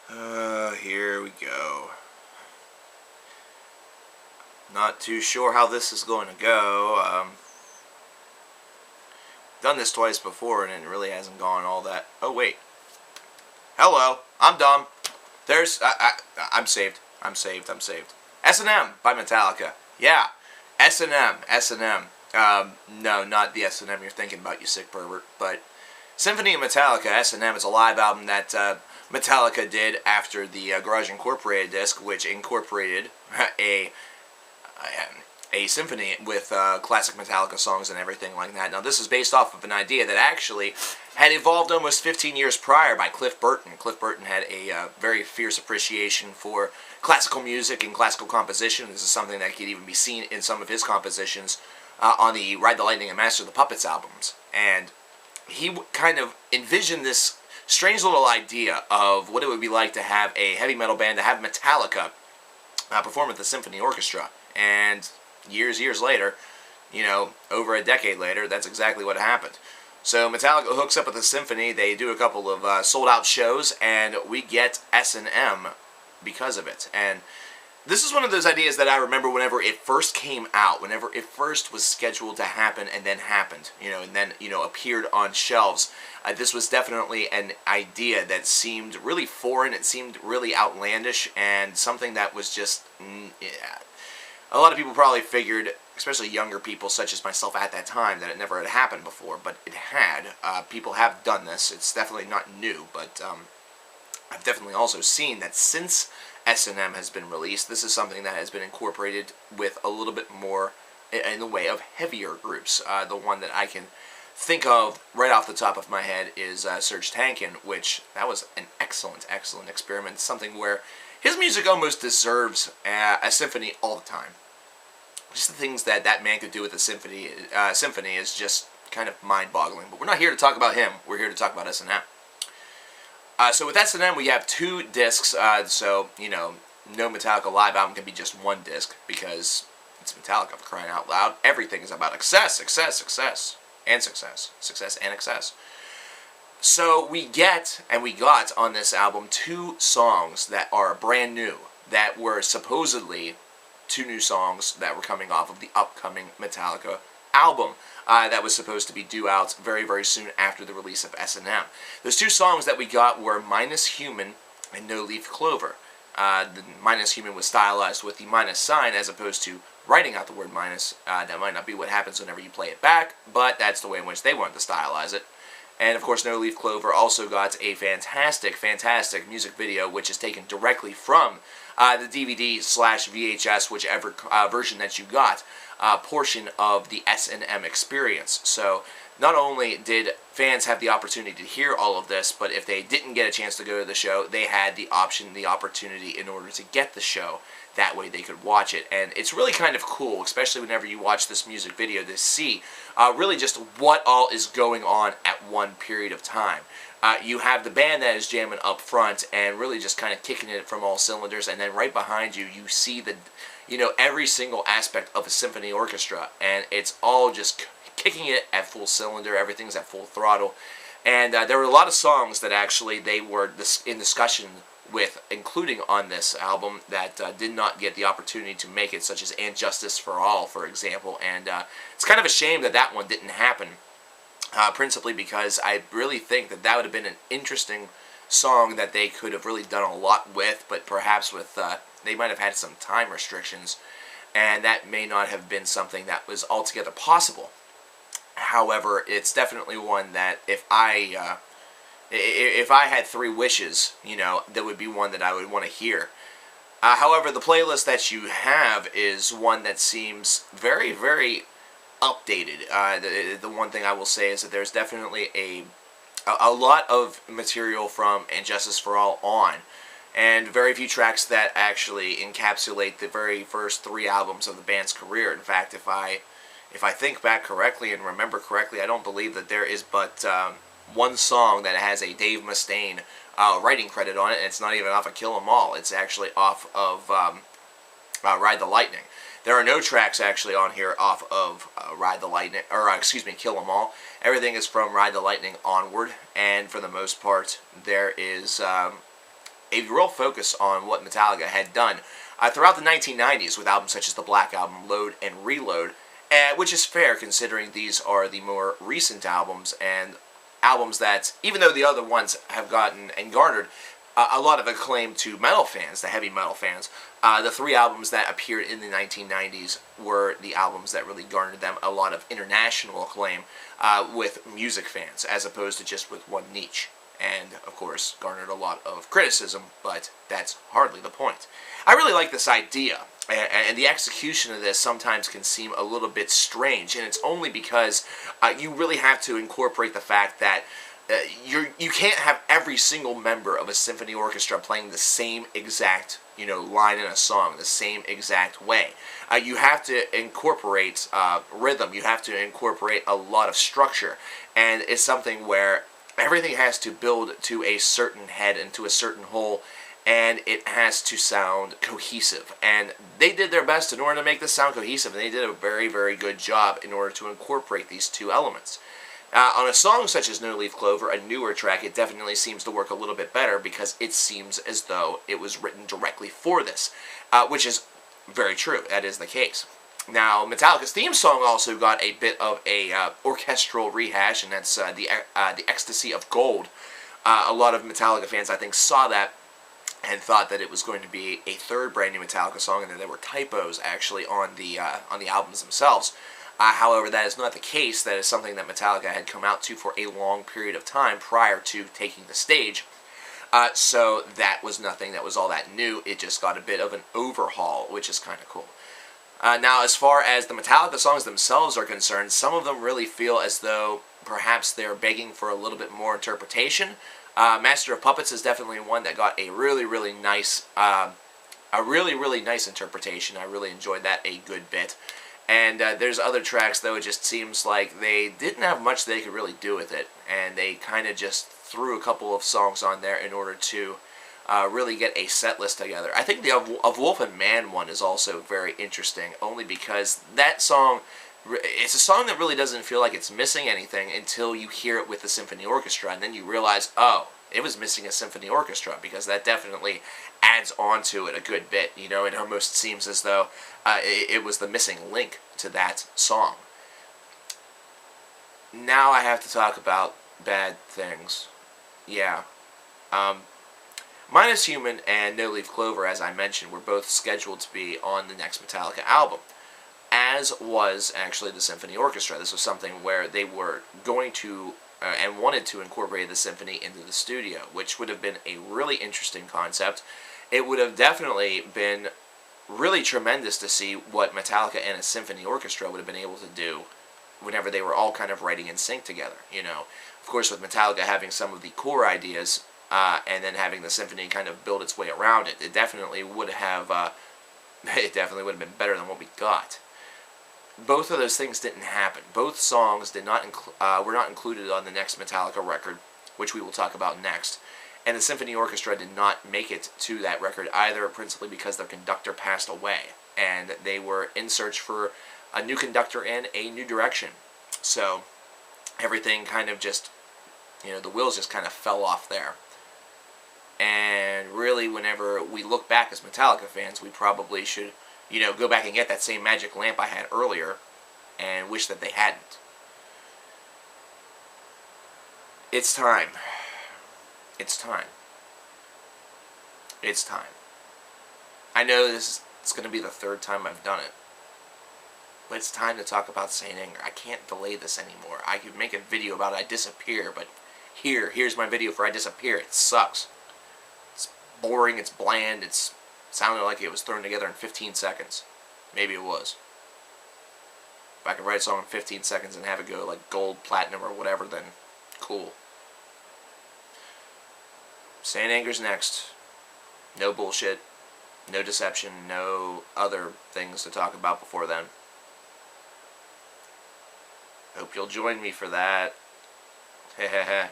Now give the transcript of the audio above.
Here we go. Not too sure how this is going to go. Done this twice before and it really hasn't gone all that. Oh wait. Hello, I'm dumb. I'm saved. I'm saved. S&M by Metallica. Yeah, S&M. No, not the S&M you're thinking about, you sick pervert. But Symphony of Metallica, S&M, is a live album that Metallica did after the Garage Incorporated disc, which incorporated a symphony with classic Metallica songs and everything like that. Now, this is based off of an idea that actually had evolved almost 15 years prior by Cliff Burton. Cliff Burton had a very fierce appreciation for classical music and classical composition. This is something that could even be seen in some of his compositions on the Ride the Lightning and Master of the Puppets albums. And he kind of envisioned this strange little idea of what it would be like to have a heavy metal band, to have Metallica perform with the symphony orchestra. And years later, over a decade later, that's exactly what happened. So Metallica hooks up with the symphony, they do a couple of sold-out shows, and we get S&M because of it. And this is one of those ideas that I remember whenever it first came out, whenever it first was scheduled to happen and then happened, and then, appeared on shelves. This was definitely an idea that seemed really foreign, it seemed really outlandish, and something that was just, a lot of people probably figured, especially younger people such as myself at that time, that it never had happened before, but it had. People have done this. It's definitely not new, but I've definitely also seen that since S&M has been released, this is something that has been incorporated with a little bit more in the way of heavier groups. The one that I can think of right off the top of my head is Serj Tankian, which that was an excellent experiment. Something where his music almost deserves a symphony all the time. Just the things that that man could do with a symphony is just kind of mind-boggling. But we're not here to talk about him. We're here to talk about S&M. So with S&M, we have 2 discs. So, no Metallica live album can be just one disc because it's Metallica, for crying out loud. Everything is about success, and excess. So we got on this album 2 songs that are brand new, that were supposedly 2 new songs that were coming off of the upcoming Metallica album that was supposed to be due out very soon after the release of S&M. Those 2 songs that we got were Minus Human and No Leaf Clover. The Minus Human was stylized with the minus sign as opposed to writing out the word minus. That might not be what happens whenever you play it back, but that's the way in which they wanted to stylize it. And of course, No Leaf Clover also got a fantastic music video, which is taken directly from the DVD/VHS, whichever version that you got, portion of the S&M experience. So not only did fans have the opportunity to hear all of this, but if they didn't get a chance to go to the show, they had the opportunity in order to get the show. That way they could watch it. And it's really kind of cool, especially whenever you watch this music video, to see really just what all is going on at one period of time. You have the band that is jamming up front and really just kind of kicking it from all cylinders, and then right behind you, you see the, every single aspect of a symphony orchestra, and it's all just kicking it at full cylinder. Everything's at full throttle. And there were a lot of songs that actually they were in discussion with including on this album that did not get the opportunity to make it, such as And Justice for All, for example. And it's kind of a shame that that one didn't happen, principally because I really think that would have been an interesting song that they could have really done a lot with, but perhaps with they might have had some time restrictions, and that may not have been something that was altogether possible. However, it's definitely one that if I had 3 wishes, that would be one that I would want to hear. However, the playlist that you have is one that seems very updated. The one thing I will say is that there's definitely a lot of material from And Justice for All on, and very few tracks that actually encapsulate the very first 3 albums of the band's career. In fact, if I think back correctly and remember correctly, I don't believe that there is but one song that has a Dave Mustaine writing credit on it, and it's not even off of Kill 'Em All. It's actually off of Ride the Lightning. There are no tracks actually on here off of Ride the Lightning, or Kill 'Em All. Everything is from Ride the Lightning onward, and for the most part, there is a real focus on what Metallica had done throughout the 1990s with albums such as the Black Album, Load and Reload, which is fair considering these are the more recent albums and albums that, even though the other ones have gotten and garnered a lot of acclaim to metal fans, the heavy metal fans, the three albums that appeared in the 1990s were the albums that really garnered them a lot of international acclaim with music fans, as opposed to just with one niche. And, of course, garnered a lot of criticism, but that's hardly the point. I really like this idea, and the execution of this sometimes can seem a little bit strange, and it's only because you really have to incorporate the fact that you can't have every single member of a symphony orchestra playing the same exact line in a song the same exact way. You have to incorporate rhythm. You have to incorporate a lot of structure, and it's something where everything has to build to a certain head and to a certain whole, and it has to sound cohesive. And they did their best in order to make this sound cohesive, and they did a very, very good job in order to incorporate these two elements. On a song such as No Leaf Clover, a newer track, it definitely seems to work a little bit better because it seems as though it was written directly for this, which is very true. That is the case. Now, Metallica's theme song also got a bit of a orchestral rehash, and that's the Ecstasy of Gold. A lot of Metallica fans, I think, saw that and thought that it was going to be a third brand new Metallica song, and that there were typos actually on the albums themselves. However, that is not the case. That is something that Metallica had come out to for a long period of time prior to taking the stage. So that was nothing that was all that new. It just got a bit of an overhaul, which is kind of cool. Now, as far as the Metallica songs themselves are concerned, some of them really feel as though perhaps they're begging for a little bit more interpretation. Master of Puppets is definitely one that got a really, really nice interpretation. I really enjoyed that a good bit. And there's other tracks, though, it just seems like they didn't have much they could really do with it. And they kind of just threw a couple of songs on there in order to really get a set list together. I think the Of Wolf and Man one is also very interesting, only because that song, it's a song that really doesn't feel like it's missing anything until you hear it with the symphony orchestra, and then you realize, oh, it was missing a symphony orchestra, because that definitely adds on to it a good bit. It almost seems as though it was the missing link to that song. Now I have to talk about bad things. Yeah. Minus Human and No Leaf Clover, as I mentioned, were both scheduled to be on the next Metallica album, as was actually the symphony orchestra. This was something where they were going to and wanted to incorporate the symphony into the studio, which would have been a really interesting concept. It would have definitely been really tremendous to see what Metallica and a symphony orchestra would have been able to do whenever they were all kind of writing in sync together. Of course, with Metallica having some of the core ideas and then having the symphony kind of build its way around it, it definitely would have been better than what we got. Both of those things didn't happen. Both songs were not included on the next Metallica record, which we will talk about next. And the symphony orchestra did not make it to that record either, principally because their conductor passed away, and they were in search for a new conductor and a new direction. So everything kind of just, the wheels just kind of fell off there. And really, whenever we look back as Metallica fans, we probably should go back and get that same magic lamp I had earlier and wish that they hadn't. It's time. It's time. It's time. I know it's going to be the third time I've done it, but it's time to talk about Saint Anger. I can't delay this anymore. I could make a video about I disappear, but here's my video for I disappear. It sucks. It's boring, it's bland, it's sounded like it was thrown together in 15 seconds. Maybe it was. If I could write a song in 15 seconds and have it go like gold, platinum, or whatever, then cool. Saint Anger's next. No bullshit, no deception, no other things to talk about before then. Hope you'll join me for that. Hehehe.